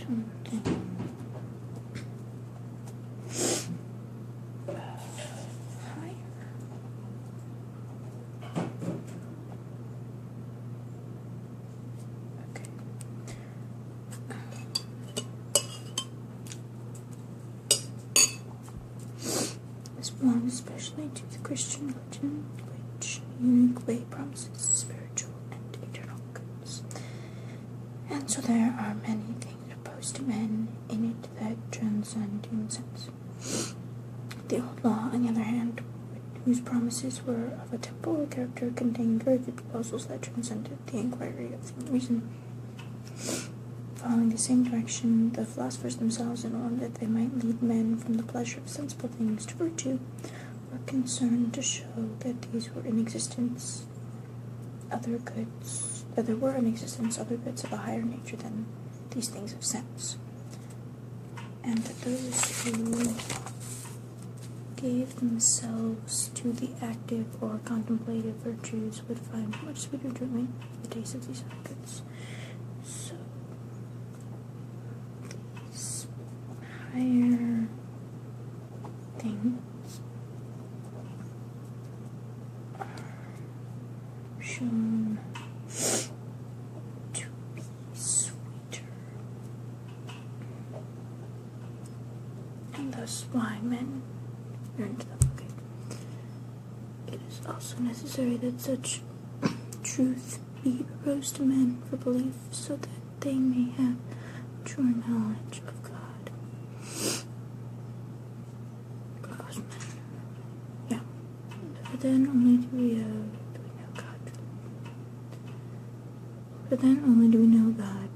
something higher. Okay. This belongs especially to the Christian religion, which in a unique way promises spiritual and eternal goods. And so there are many things opposed to men in it that transcend human sense. The old law, on the other hand, whose promises were of a temporal character, contained very good proposals that transcended the inquiry of human reason. Following the same direction, the philosophers themselves, in order that they might lead men from the pleasure of sensible things to virtue, were concerned to show that these were in existence other goods, that there were in existence other goods of a higher nature than these things of sense, and that those who gave themselves to the active or contemplative virtues would find much sweeter joy the taste of these other goods. So these higher things are shown to be sweeter, and thus why men yearn to them. Okay. It is also necessary that such truth be proposed to men for belief, so that they may have true knowledge of God. Because men, yeah. For then only do we know God. For then only do we know God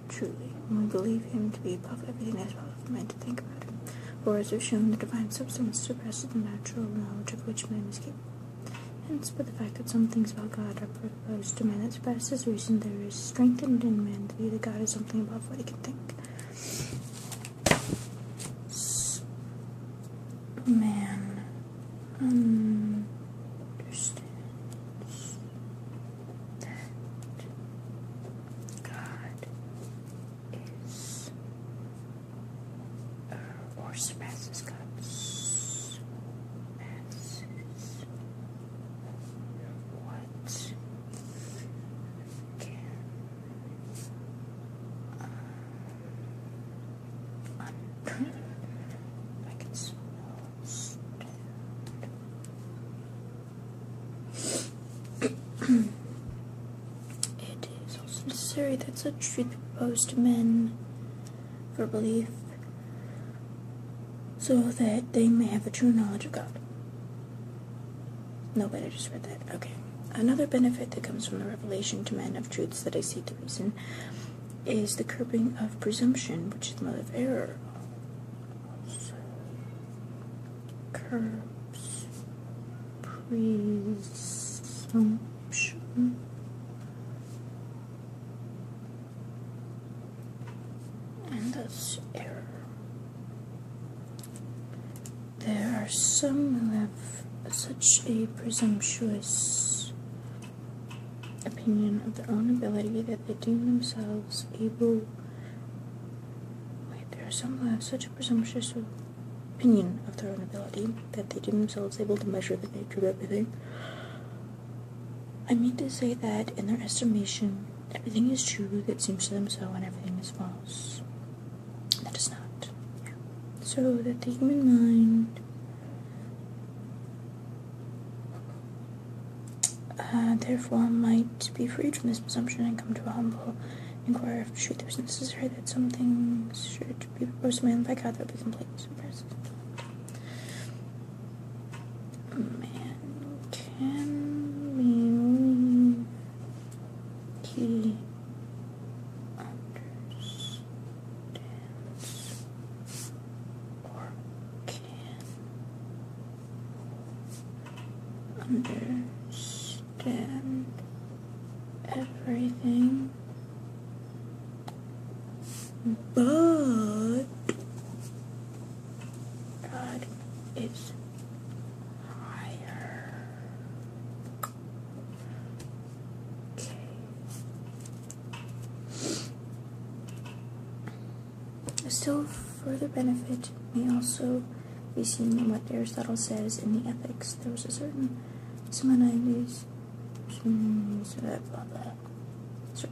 truly, when we believe Him to be above everything that is possible for men to think about Him. For as we've shown, the divine substance surpasses the natural knowledge of which man is capable. Hence, by the fact that some things about God are proposed to man that surpasses reason, there is strengthened in man the view that God is something above what he can think. Man understands that God is, or surpasses God. It is also necessary that such truth be proposed to men for belief, so that they may have a true knowledge of God. No, but I just read that. Okay. Another benefit that comes from the revelation to men of truths that exceed the reason is the curbing of presumption, which is the mother of error. So, curbs presumption. And thus error. There are some who have such a presumptuous opinion of their own ability that they deem themselves able. There are some who have such a presumptuous opinion of their own ability that they deem themselves able to measure the nature of everything. I mean to say that, in their estimation, everything is true that seems to them so, and everything is false that is not. Yeah. So that the human mind therefore might be freed from this presumption and come to a humble inquiry of truth. It was necessary that some things should be proposed to man by God that would be completely suppressed. Man can believe he understands, or can understand everything, but God is higher. Okay. still further benefit may also be seen in what Aristotle says in the Ethics. There was a certain Simonides, certain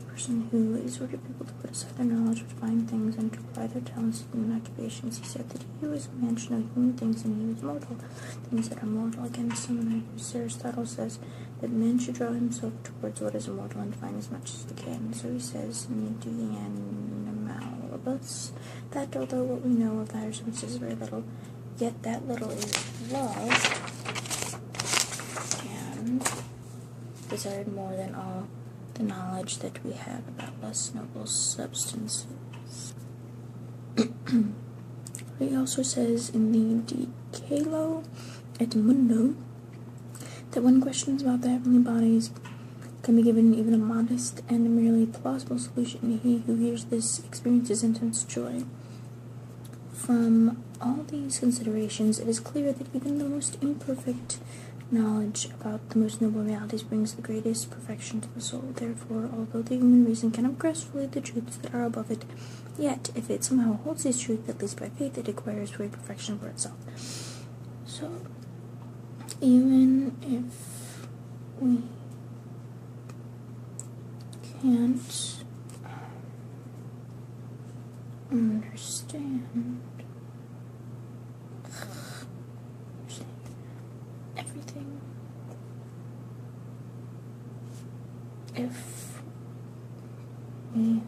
person who exhorted people to put aside their knowledge of divine things and to apply their talents to human occupations. He said that he was a man to know human things and he was mortal. Things that are mortal. Again, Simonides, Aristotle says that man should draw himself towards what is immortal and divine as much as he can. So he says in the Animalibus that although what we know of the higher senses is very little, yet that little is loved and desired more than all the knowledge that we have about less noble substances. He also says in the Decalo et Mundo that when questions about the heavenly bodies can be given even a modest and merely plausible solution, he who hears this experiences intense joy. From all these considerations, it is clear that even the most imperfect knowledge about the most noble realities brings the greatest perfection to the soul. Therefore, although the human reason cannot grasp fully the truths that are above it, yet, if it somehow holds these truths, at least by faith, it acquires great perfection for itself. So, even if we can't understand everything, if we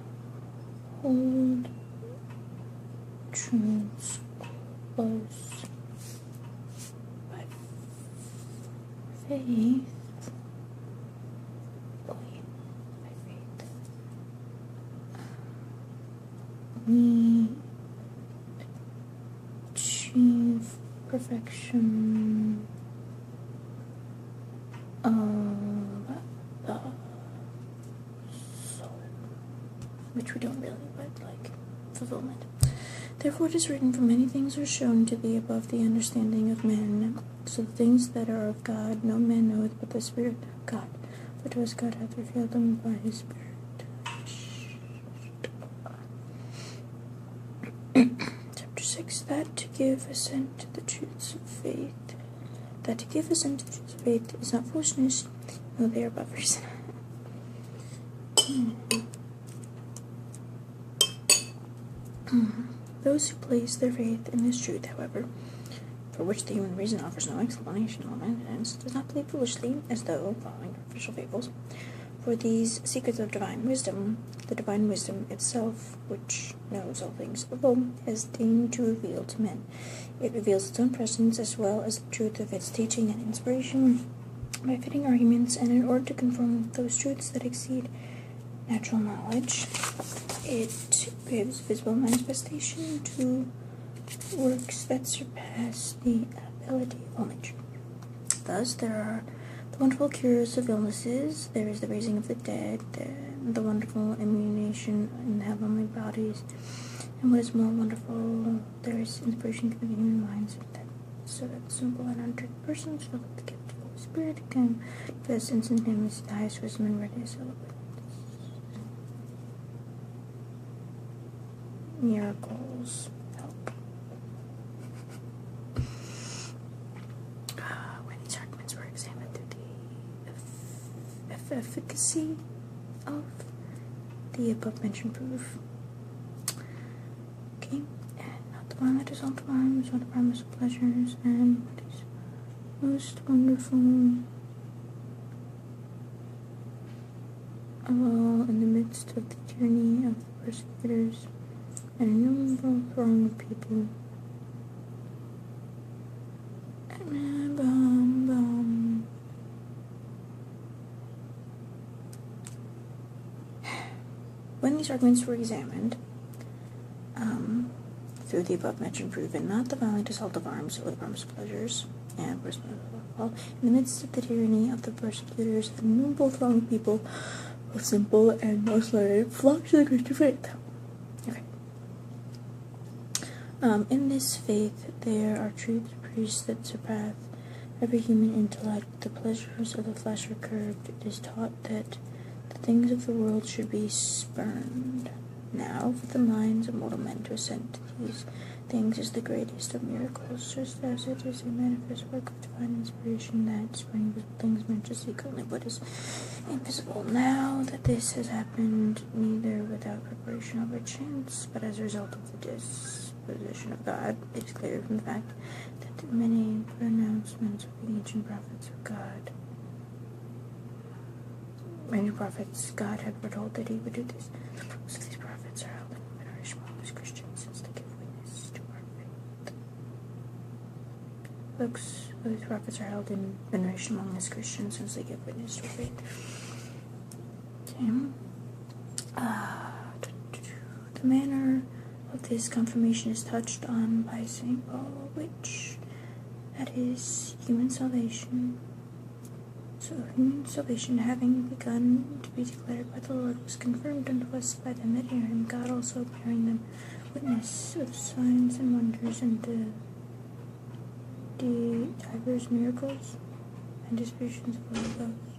hold truths close by faith, we achieve perfection of the soul, which we don't really, but fulfillment. Therefore it is written, for many things are shown to thee above the understanding of men, so the things that are of God no man knoweth but the Spirit of God, for to us God hath revealed them by his Spirit. Chapter 6, that to give assent to the truths of faith. That to give assent to the truths of faith is not foolishness, no, they are above reason. Those who place their faith in this truth, however, for which the human reason offers no explanation or evidence, does not believe foolishly, as though following artificial fables. For these secrets of divine wisdom, the divine wisdom itself, which knows all things above, has deigned to reveal to men. It reveals its own presence as well as the truth of its teaching and inspiration by fitting arguments, and in order to confirm those truths that exceed natural knowledge, it gives visible manifestation to works that surpass the ability of all nature. Thus, there are the wonderful cures of illnesses, there is the raising of the dead, the wonderful immunization in the heavenly bodies, and what is more wonderful, there is inspiration given to human minds, so that simple and untrained persons filled with the gift of the Holy Spirit can confess instantaneously the highest wisdom and ready to celebrate miracles. Help. When these arguments were examined through the efficacy of the above-mentioned proof. Okay, and not the one that is all the arms, or the promise of pleasures, and what is most wonderful of all, in the midst of the tyranny of the persecutors, and an innumerable throng of people. When these arguments were examined, through the above-mentioned proof, and not the violent assault of arms or the promise of pleasures, and in the midst of the tyranny of the persecutors, an innumerable throng of people, both simple and most learned, flocked to the Christian faith. Okay. In this faith, there are truths preached that surpass every human intellect. The pleasures of the flesh are curbed. It is taught that the things of the world should be spurned. Now, for the minds of mortal men to assent to these things is the greatest of miracles, just as it is a manifest work of divine inspiration that spring visible things meant to seek only what is invisible. Now that this has happened neither without preparation or by chance, but as a result of the disposition of God, it is clear from the fact that the many pronouncements of the ancient prophets of God, many prophets God had foretold that he would do this. The books of these prophets are held in veneration among us Christians, since they give witness to our faith. Books of these prophets are held in veneration among us Christians, since they give witness to our faith. The manner of this confirmation is touched on by St. Paul, which, that is, human salvation. So human salvation, having begun to be declared by the Lord, was confirmed unto us by them that hear him, God also bearing them witness of signs and wonders and divers miracles and dispersions of the Holy Ghost.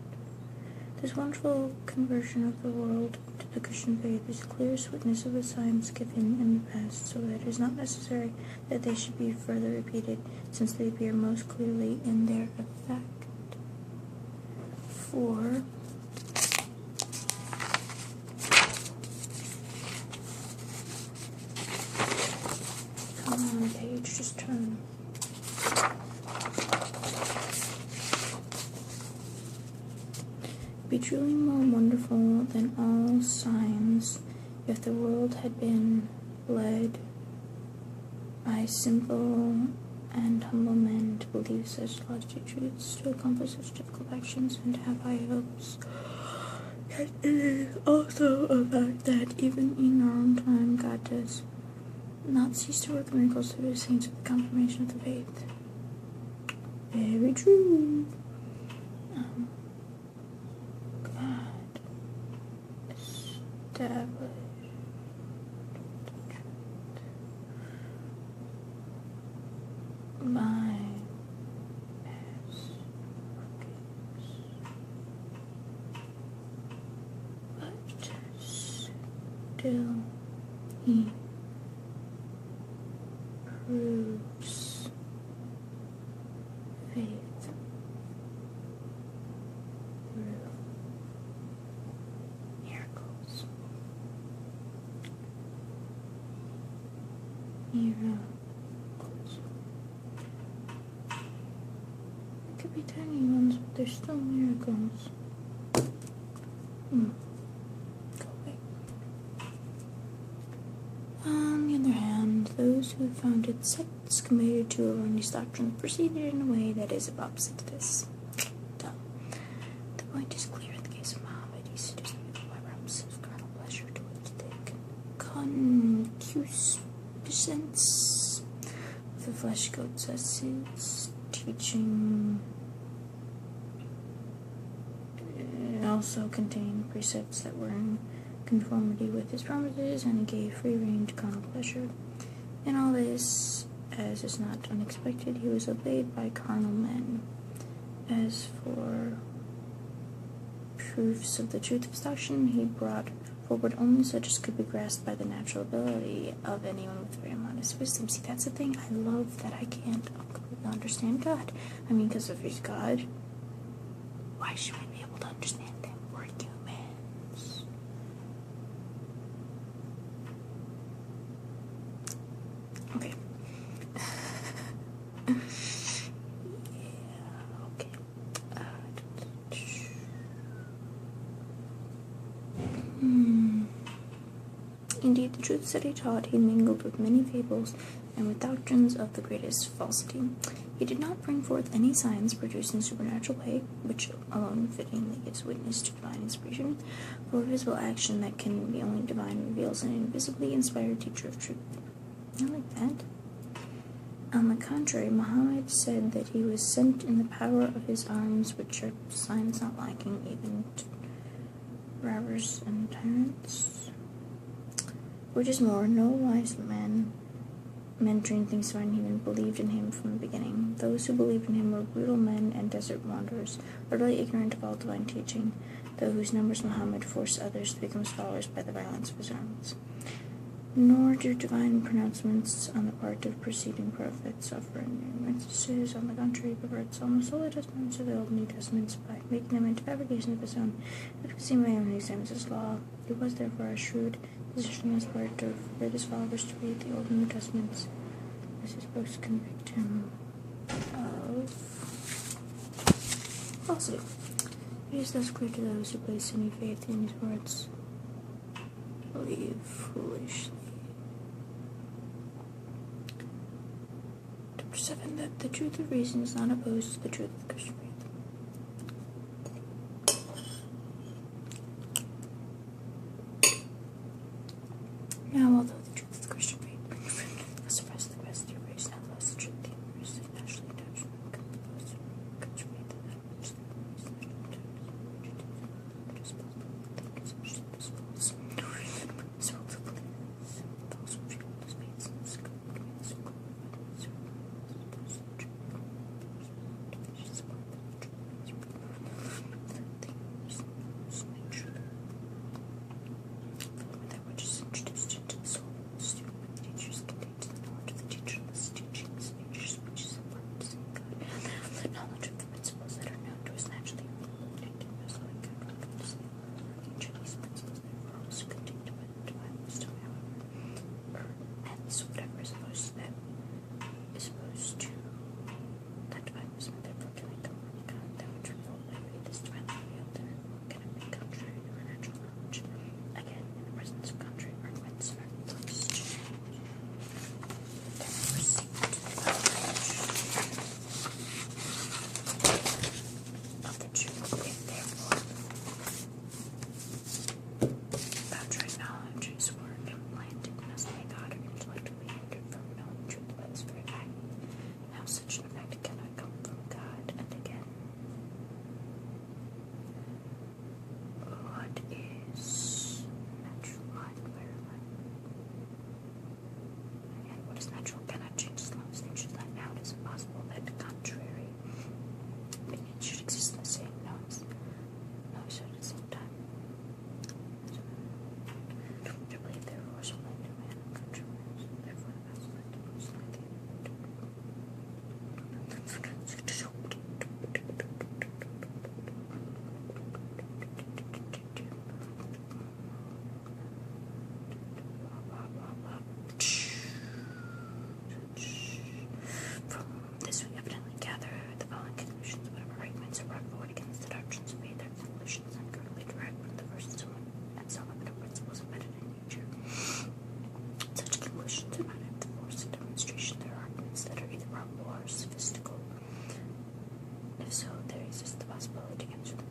This wonderful conversion of the world to the Christian faith is the clearest witness of the signs given in the past, so that it is not necessary that they should be further repeated, since they appear most clearly in their effect. For come on, page, just turn. Be truly more wonderful than all signs if the world had been led by simple and humble men to believe such lofty truths, to accomplish such difficult actions, and to have high hopes. Yet it is also a fact that even in our own time God does not cease to work miracles through the saints of the confirmation of the faith. Very true. God established by his workings, but still he proves faith through miracles. Could be tiny ones, but they're still miracles. Go away. On the other hand, those who founded sects committed to erroneous doctrines proceeded in a way that is opposite to this. The point is clear in the case of Muhammad. He seduced people by promises of carnal pleasure towards the concupiscence of the flesh goats as his teaching also contained precepts that were in conformity with his promises, and he gave free rein to carnal pleasure. In all this, as is not unexpected, he was obeyed by carnal men. As for proofs of the truth of his doctrine, he brought forward only such as could be grasped by the natural ability of anyone with very modest wisdom. See, that's the thing. I love that I can't completely understand God. I mean, because if he's God, why should we be able to understand him? We're humans. Okay. Indeed, the truths that he taught he mingled with many fables and with doctrines of the greatest falsity. He did not bring forth any signs produced in supernatural way, which alone fittingly gives witness to divine inspiration, for visible action that can be only divine reveals an invisibly inspired teacher of truth. I like that. On the contrary, Muhammad said that he was sent in the power of his arms, which are signs not lacking even to robbers and tyrants. Which is more, no wise men trained things divine even believed in him from the beginning. Those who believed in him were brutal men and desert wanderers, utterly ignorant of all divine teaching. though whose numbers Muhammad forced others to become scholars by the violence of his armies. Nor do divine pronouncements on the part of preceding prophets offer new messages. On the contrary, perverts almost all the testaments of the Old and New Testaments by making them into fabrications of his own, advocacy by him and examines his law. It was therefore a shrewd decision on his part to forbid his followers to read the Old and New Testaments, as his books convict him of falsity. It is thus clear to those who place any faith in these words, believe foolishly. Chapter 7. That the truth of reason is not opposed to the truth of the Christian faith. Now, although the truth of the Christian faith suppress the capacity of reason, nonetheless the truth of the universe is naturally attached to the Christian faith, that which the reason is possible to think is such that this false. So the believers those who feel the space and the scope between the circle of the circle those the truth divisions upon the truth is nature. That which is introduced into the soul of the student when the teacher is contained to the knowledge of the teacher, thus teaching is nature's which is important to see God. The knowledge of the principles that are known to us naturally related as like God will come to see each of these principles, therefore also contained by the divine wisdom, however, hence whatever is opposed to them is opposed to that divine wisdom, therefore cannot come from God. That which revealed by faith is divinely revealed, therefore cannot be contrary to our natural knowledge. Again, in the presence of contrary arguments are placed. Then proceed to the knowledge of the true faith, therefore. Outright knowledge is word implanted in us by God or intellectually hindered from knowing the truth by this very fact. Now such an effect cannot come from God. And again, what is natural? And what is natural cannot change as long as nature is not now. It is impossible that contrary opinions should exist in the same knowledge at the same time. To believe therefore is only to man and country man, therefore the best light most likely. From this we evidently gather the following conclusions. Whatever arguments are brought forward against the doctrines of faith, their conclusions uncurrently derived from the first and self-evident principles embedded in nature. Such conclusions do not have the force of demonstration. There are arguments that are either probable or sophistical. If so, there exists the possibility to answer them.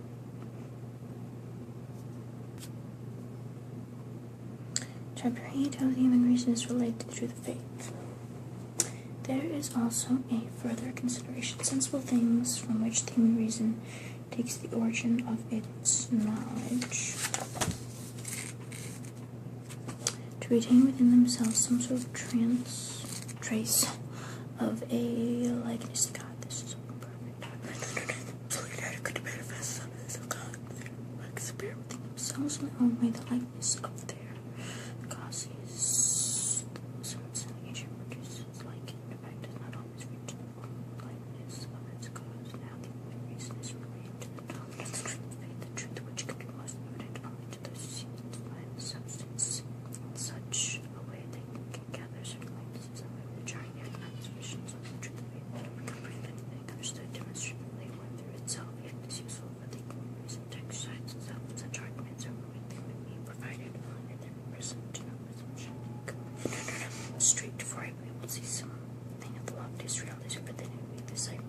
Chapter 8. How the human reason is related to the truth of faith. There is also a further consideration. Sensible things from which the human reason takes the origin of its knowledge, to retain within themselves some sort of trace of a likeness to God. This is imperfect. Could manifest the evidence of God appear within themselves in their own way, the likeness of their causes. Since nature produces like in fact does not always reach the full likeness of its cause. Now the human reason is related to the knowledge of the truth of faith, the truth which can be most evident only to those who see the divine substance in such a way they can gather certain likenesses of it which are yet not sufficient of the truth of faith. Anything understood demonstratively or through itself, if it is useful for the human reason to exercise itself in such arguments, or when they would be provided on and then present to know presumption. Straight before I will see something of the loftiest realities, but then it would be the sight